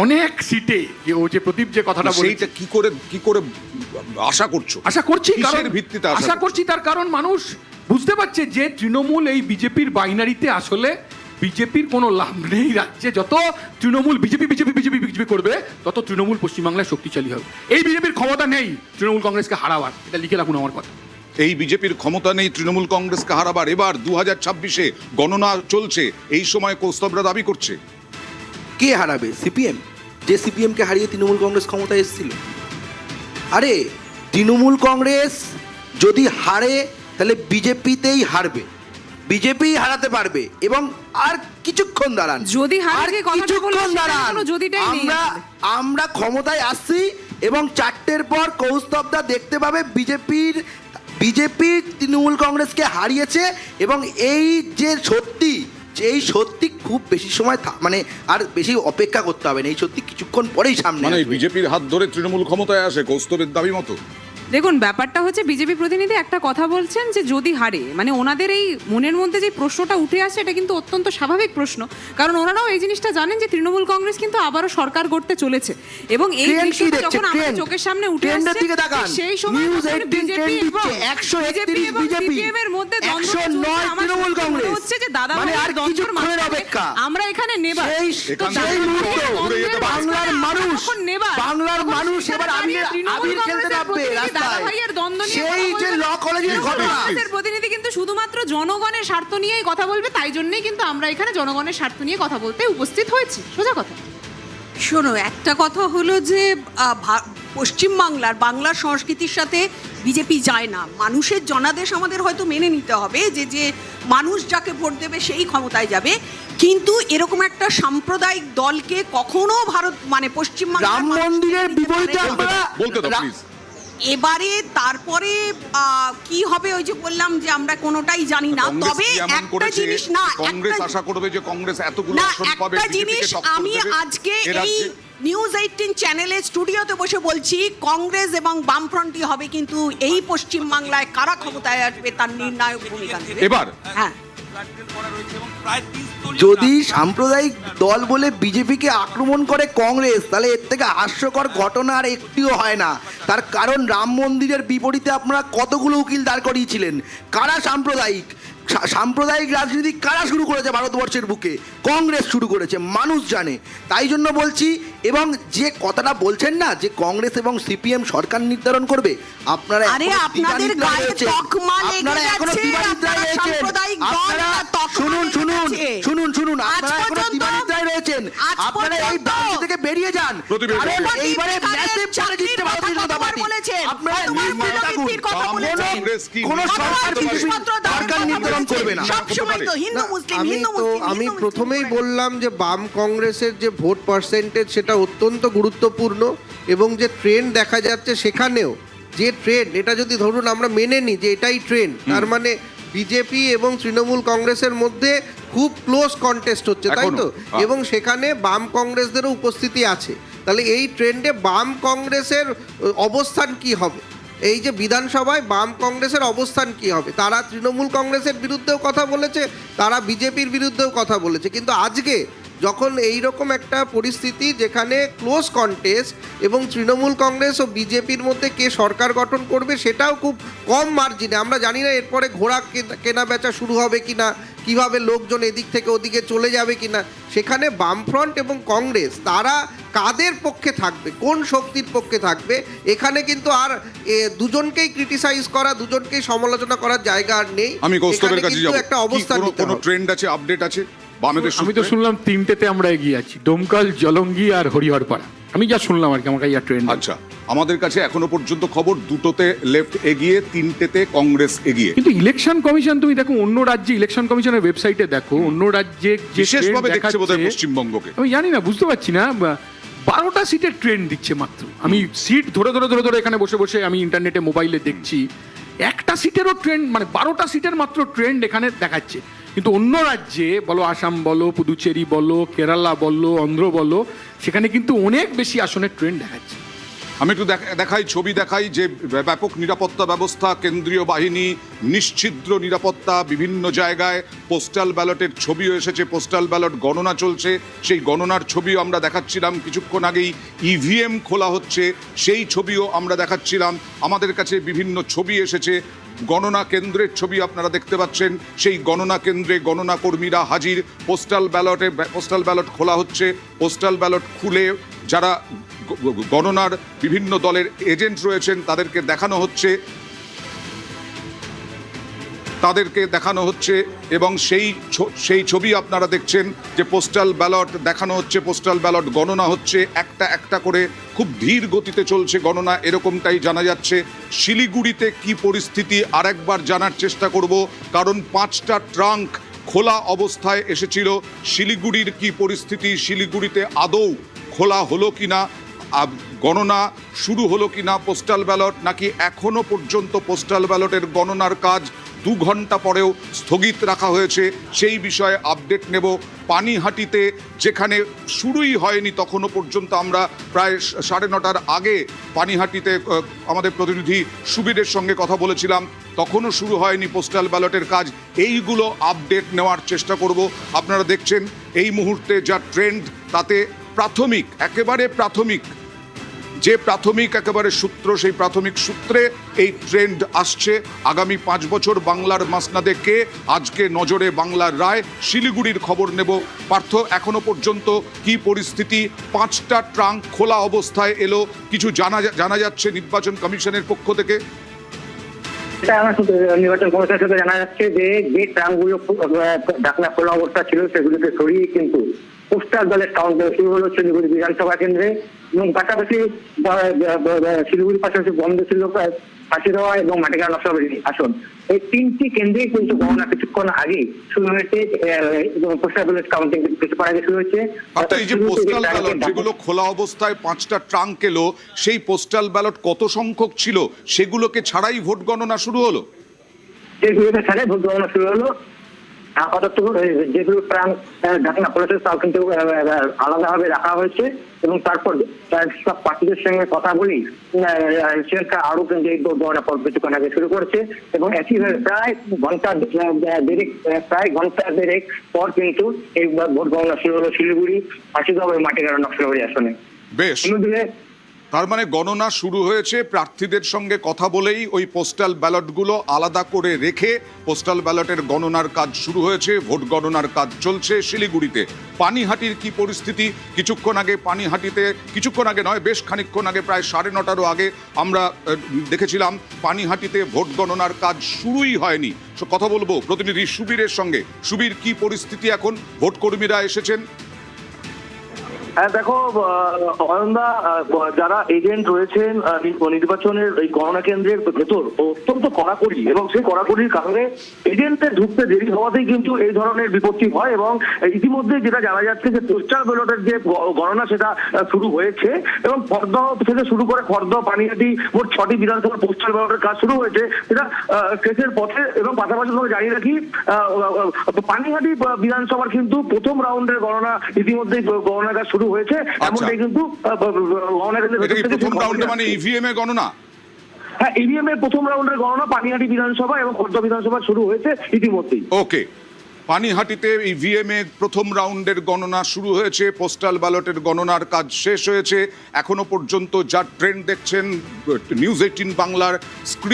অনেক সিটে যে ও যে প্রদীপ যে কথাটা বলেছে সেইটা কি করে আশা করছো? আশা করছি কিসের ভিত্তিতে আশা করছি তার কারণ মানুষ বুঝতে পারছে যে তৃণমূল এই বিজেপির বাইনারিতে আসলে বিজেপির কোনো লাভ নেই রাজ্যে। যত Trinamool BJP BJP BJP BJP করবে তত তৃণমূল পশ্চিমবাংলায় শক্তিশালী হবে। এই বিজেপির ক্ষমতা নেই তৃণমূল কংগ্রেসকে হারাবার, এটা লিখে রাখুন আমার কথা। এই বিজেপির ক্ষমতা নেই তৃণমূল কংগ্রেসকে হারাবার। এবার 2026-এ গণনা চলছে, এই সময় কৌস্তবরা দাবি করছে কে হারাবে? সিপিএম, যে সিপিএমকে হারিয়ে তৃণমূল কংগ্রেস ক্ষমতায় এসেছিল। আরে তৃণমূল কংগ্রেস যদি হারে তাহলে বিজেপিতেই হারবে, বিজেপি হারাতে পারবে। এবং আর কিছুক্ষণ দাঁড়ান, যদি হারে আর যে কথাটা কিছুক্ষণ বলছেন, দাঁড়ান, কোনো যদিটাই নেই। আমরা ক্ষমতায় আসছি এবং 4টের পর কৌস্তবদা দেখতে পাবে বিজেপি তৃণমূল কংগ্রেসকে হারিয়েছে। এবং এই যে সত্যি খুব বেশি সময় মানে আর বেশি অপেক্ষা করতে হবে না, এই সত্যি কিছুক্ষণ পরেই সামনে মানে আসবে। বিজেপির হাত ধরে তৃণমূল ক্ষমতায় আসে কৌস্তবের দাবি মতো। দেখুন, ব্যাপারটা হচ্ছে বিজেপি প্রতিনিধি একটা কথা বলছেন যে যদি হারে, মানে ওনাদের এই মনের মধ্যে যে প্রশ্নটা উঠে আসে এটা কিন্তু অত্যন্ত স্বাভাবিক প্রশ্ন, কারণ ওনারাও এই জিনিসটা জানেন যে তৃণমূল কংগ্রেস কিন্তু আবারও সরকার গড়তে চলেছে। এবং এই বিষয়টা যখন আমাদের চোখের সামনে উঠে আসছে সেই সময় বিজেপি এবং সিপিএম এর মধ্যে দ্বন্দ্ব তৃণমূল কংগ্রেস হচ্ছে যে দাদা ভাইয়ের দ্বন্দ্বের মাঝখানে আমরা এখানে নেবার বাংলার মানুষ এবার আবির খেলতে নামবে রাস্তায়। সেই যে ল কলেজের ঘটনা, প্রতিনিধি কিন্তু শুধুমাত্র জনগণের স্বার্থ নিয়েই কথা বলবে, তাই জন্যই কিন্তু আমরা এখানে জনগণের স্বার্থ নিয়ে কথা বলতে উপস্থিত হয়েছি। সোজা কথা। শোনো, একটা কথা হলো যে পশ্চিমবাংলার বাংলার সংস্কৃতির সাথে বিজেপি যায় না। মানুষের জনাদেশ আমাদের হয়তো মেনে নিতে হবে যে মানুষ যাকে ভোট দেবে সেই ক্ষমতায় যাবে, কিন্তু এরকম একটা সাম্প্রদায়িক দলকে কখনো ভারত মানে পশ্চিমবাংলা রাম মন্দিরের বিপরীতে বলতে দাও প্লিজ। এবারে তারপরে কি হবে ওই যে বললাম যে আমরা কোনোটাই জানি না। তবে একটা জিনিস না, কংগ্রেস আশা করবে যে কংগ্রেস এতগুলো আসন পাবে, একটা জিনিস আমি আজকে এই নিউজ 18 চ্যানেলে স্টুডিওতে বসে বলছি, কংগ্রেস এবং বামফ্রন্টই হবে, কিন্তু এই পশ্চিমবাংলায় কারা ক্ষমতায় আসবে তার নির্ণায়ক ভূমিকা নেবে এবার। হ্যাঁ, যদি সাম্প্রদায়িক দল বলে বিজেপিকে আক্রমণ করে কংগ্রেস, তাহলে এর থেকে হাস্যকর ঘটনা আর একটিও হয় না। তার কারণ রাম মন্দিরের বিপরীতে আপনারা কতগুলো উকিল দাঁড় করিয়েছিলেন। কারা সাম্প্রদায়িক রাজনীতি কারা শুরু করেছে ভারতবর্ষের বুকে? কংগ্রেস শুরু করেছে, মানুষ জানে। তাই জন্য বলছি, এবং যে কথাটা বলছেন না যে কংগ্রেস এবং সিপিএম সরকার নির্ধারণ করবে, আপনারা শুনুন আপনারা এখনো দ্বিধাদ্বন্দ্বে রয়েছেন। আপনারা এই বাড়ি থেকে বেরিয়ে যান। এইবারে ম্যাসিভ চ্যালেঞ্জ ভারতীয় জনতা পার্টি। আপনারা নির্ভীক থাকুন, কোনো সরকার নির্ধারণ করবে না। আমি প্রথমেই বললাম যে বাম কংগ্রেসের যে ভোট পার্সেন্টেজ সেটা অত্যন্ত গুরুত্বপূর্ণ, এবং যে ট্রেন্ড দেখা যাচ্ছে সেখানেও যে ট্রেন্ড, এটা যদি ধরুন আমরা মেনে নিই যে এটাই ট্রেন্ড, তার মানে বিজেপি এবং তৃণমূল কংগ্রেসের মধ্যে খুব ক্লোজ কন্টেস্ট হচ্ছে, তাই তো? এবং সেখানে বাম কংগ্রেসদেরও উপস্থিতি আছে। তাহলে এই ট্রেন্ডে বাম কংগ্রেসের অবস্থান কি হবে? এই যে বিধানসভায় বাম কংগ্রেসের অবস্থান কি হবে? তারা তৃণমূল কংগ্রেসের বিরুদ্ধেও কথা বলেছে, তারা বিজেপির বিরুদ্ধেও কথা বলেছে, কিন্তু আজকে যখন এই রকম একটা পরিস্থিতি যেখানে ক্লোজ কন্টেস্ট এবং তৃণমূল কংগ্রেস ও বিজেপির মধ্যে কে সরকার গঠন করবে সেটাও খুব কম মার্জিনে, আমরা জানি না এরপরে ঘোড়া কেনা বেচা শুরু হবে কিনা, কিভাবে লোকজন এদিক থেকে ওদিকে চলে যাবে কিনা, সেখানে বামফ্রন্ট এবং কংগ্রেস তারা কাদের পক্ষে থাকবে, কোন শক্তির পক্ষে থাকবে, এখানে কিন্তু আর দুজনকেই ক্রিটিসাইজ করা, দুজনকেই সমালোচনা করার জায়গা আর নেই। আমি কৌস্তবের কাছে যাব, একটা অবস্থান কোনো ট্রেন্ড আছে, আপডেট আছে? আমি তো শুনলাম 3টেতে আমরা এগিয়ে আছি, ডোমকল, জলঙ্গি আর হরিহরপাড়া। আমি যা শুনলাম আর কি, আমার কাছে ট্রেন্ড। আচ্ছা, আমাদের কাছে এখনো পর্যন্ত খবর 2টোতে লেফট এগিয়ে, 3টেতে কংগ্রেস এগিয়ে। কিন্তু ইলেকশন কমিশন তুমি দেখো, অন্য রাজ্যে ইলেকশন কমিশনের ওয়েবসাইটে দেখো, অন্য রাজ্যে বিশেষভাবে দেখছে বোধহয় পশ্চিমবঙ্গকে। আমি জানি না, বুঝতে পারছি না। 12টা সিটের ট্রেন্ড দিচ্ছে মাত্র। আমি সিট ধরে এখানে বসে বসে আমি ইন্টারনেটে মোবাইলে দেখছি, একটা সিটেরও ট্রেন্ড, মানে 12টা সিটের মাত্র ট্রেন্ড এখানে দেখাচ্ছে। কিন্তু অন্য রাজ্যে বলো, আসাম বলো, পুদুচেরি বলো, কেরালা বলো, অন্ধ্র বলো, সেখানে কিন্তু অনেক বেশি আসনের ট্রেন্ড দেখাচ্ছে। আমি একটু দেখাই, ছবি দেখাই যে ব্যাপক নিরাপত্তা ব্যবস্থা, কেন্দ্রীয় বাহিনী, নিশ্ছিদ্র নিরাপত্তা, বিভিন্ন জায়গায় পোস্টাল ব্যালটের ছবিও এসেছে, পোস্টাল ব্যালট গণনা চলছে, সেই গণনার ছবিও আমরা দেখাচ্ছিলাম। কিছুক্ষণ আগেই ইভিএম খোলা হচ্ছে, সেই ছবিও আমরা দেখাচ্ছিলাম। আমাদের কাছে বিভিন্ন ছবি এসেছে, গণনা কেন্দ্রের ছবি আপনারা দেখতে পাচ্ছেন। সেই গণনা কেন্দ্রে গণনা কর্মীরা হাজির, পোস্টাল ব্যালট খোলা হচ্ছে। পোস্টাল ব্যালট খুলে যারা গণনার বিভিন্ন দলের এজেন্ট রয়েছেন তাদেরকে দেখানো হচ্ছে এবং সেই ছবি আপনারা দেখছেন যে পোস্টাল ব্যালট দেখানো হচ্ছে, পোস্টাল ব্যালট গণনা হচ্ছে, একটা একটা করে খুব ধীর গতিতে চলছে গণনা, এরকমটাই জানা যাচ্ছে। শিলিগুড়িতে কি পরিস্থিতি আরেকবার জানার চেষ্টা করব, কারণ 5টা ট্রাঙ্ক খোলা অবস্থায় এসেছিল। শিলিগুড়ির কি পরিস্থিতি, শিলিগুড়িতে আদৌ খোলা হলো কিনা, গণনা শুরু হলো কিনা পোস্টাল ব্যালট, নাকি এখনো পর্যন্ত পোস্টাল ব্যালটের গণনার কাজ 2 ঘন্টা পরেও স্থগিত রাখা হয়েছে, সেই বিষয়ে আপডেট নেব। পানিহাটিতে যেখানে শুরুই হয়নি তখনও পর্যন্ত, আমরা প্রায় 9:30টার আগে পানিহাটিতে আমাদের প্রতিনিধি সুবীরের সঙ্গে কথা বলেছিলাম, তখনও শুরু হয়নি পোস্টাল ব্যালটের কাজ। এইগুলো আপডেট নেওয়ার চেষ্টা করব। আপনারা দেখছেন এই মুহূর্তে যা ট্রেন্ড, তাতে একেবারে প্রাথমিক একেবারে সূত্র, সেই প্রাথমিক সূত্রে এই ট্রেন্ড আসছে। আগামী 5 বছর বাংলার মাসনাদে কে, আজকে নজরে বাংলার রায়, শিলিগুড়ির খবর নেব। পার্থ, এখনো পর্যন্ত কি পরিস্থিতি? 5টা ট্রাঙ্ক খোলা অবস্থায় এলো, কিছু জানা যাচ্ছে নির্বাচন কমিশনের পক্ষ থেকে? এটা আমার নির্বাচন কমিশনের সাথে জানা যাচ্ছে যে ট্রাঙ্কগুলো ঢাকনা খোলা অবস্থা ছিল সেগুলোকে সরিয়ে কিন্তু পোস্টাল দলের কাউন্ট শুরু হলো শিলিগুড়ি বিধানসভা কেন্দ্রে, এবং পাশাপাশি শিলিগুড়ির পাশাপাশি বন্ধ ছিল ফাঁসিদেওয়া এবং মাটিগাঁও লোকসভা আসন। এই 3টি কেন্দ্রেই কিন্তু গণনা কিছুক্ষণ আগে শুরু হয়েছে এবং পোস্টাল ব্যালট কাউন্টিং কিছুক্ষণ আগে শুরু হয়েছে। এই যে পোস্টাল ব্যালট যেগুলো খোলা অবস্থায় 5টা ট্রাঙ্ক এলো, সেই পোস্টাল ব্যালট কত সংখ্যক ছিল, সেগুলোকে ছাড়াই ভোট গণনা শুরু হলো? সেগুলোকে ছাড়াই ভোট গণনা শুরু হলো। আপাতত যেগুলো ট্রাঙ্ক ঢাকনা খোলেছে তাও কিন্তু আলাদাভাবে রাখা হয়েছে, এবং তারপর সব প্রার্থীদের সঙ্গে কথা বলি সেটা আরো কিন্তু এই ভোট গণনা কিছুক্ষণ আগে শুরু করেছে, এবং একইভাবে প্রায় ঘন্টা দেড়েক পর কিন্তু এই ভোট গণনা শুরু হলো শিলিগুড়ি, ফাঁসিদেওয়া এবং মাটিগাঁও নকশালবাড়ি আসনে। বেশ, তার মানে গণনা শুরু হয়েছে, প্রার্থীদের সঙ্গে কথা বলেই ওই পোস্টাল ব্যালটগুলো আলাদা করে রেখে পোস্টাল ব্যালটের গণনার কাজ শুরু হয়েছে, ভোট গণনার কাজ চলছে শিলিগুড়িতে। পানিহাটির কি পরিস্থিতি? কিছুক্ষণ আগে নয়, বেশ খানিকক্ষণ আগে, প্রায় 9:30টারও আগে আমরা দেখেছিলাম পানিহাটিতে ভোট গণনার কাজ শুরুই হয়নি। কথা বলবো প্রতিনিধি সুবীরের সঙ্গে। সুবীর, কি পরিস্থিতি এখন? ভোট কর্মীরা এসেছেন? হ্যাঁ দেখো অয়নদা, যারা এজেন্ট রয়েছেন নির্বাচনের এই গণনা কেন্দ্রের ভেতর অত্যন্ত কড়াকড়ি, এবং সেই কড়াকড়ির কারণে এজেন্টের ঢুকতে দেরি হওয়াতেই কিন্তু এই ধরনের বিপত্তি হয়। এবং ইতিমধ্যে যেটা জানা যাচ্ছে যে পোস্টাল ব্যালটের যে গণনা সেটা শুরু হয়েছে, এবং খড়দহ থেকে শুরু করে খড়দহ, পানিহাটি মোট 6টি বিধানসভার পোস্টাল ব্যালটের কাজ শুরু হয়েছে, সেটা শেষের পথে। এবং পাশাপাশি জানিয়ে রাখি, পানিহাটি বিধানসভার কিন্তু প্রথম রাউন্ডের গণনা ইতিমধ্যেই গণনার কাজ শুরু হয়েছে, এমনটাই কিন্তু প্রথম রাউন্ডে মানে ইভিএম এ গণনা। হ্যাঁ, ইভিএম এর প্রথম রাউন্ডের গণনা পানিহাটি বিধানসভা এবং খড়দহ বিধানসভা শুরু হয়েছে ইতিমধ্যেই। ওকে, পানিহাটিতে ইভিএম এ প্রথম রাউন্ডের গণনা শুরু হয়েছে, পোস্টাল ব্যালটের গণনার কাজ শেষ হয়েছে। এখনো পর্যন্ত যা ট্রেন্ড দেখছেন নিউজ 18 বাংলার স্ক্রিন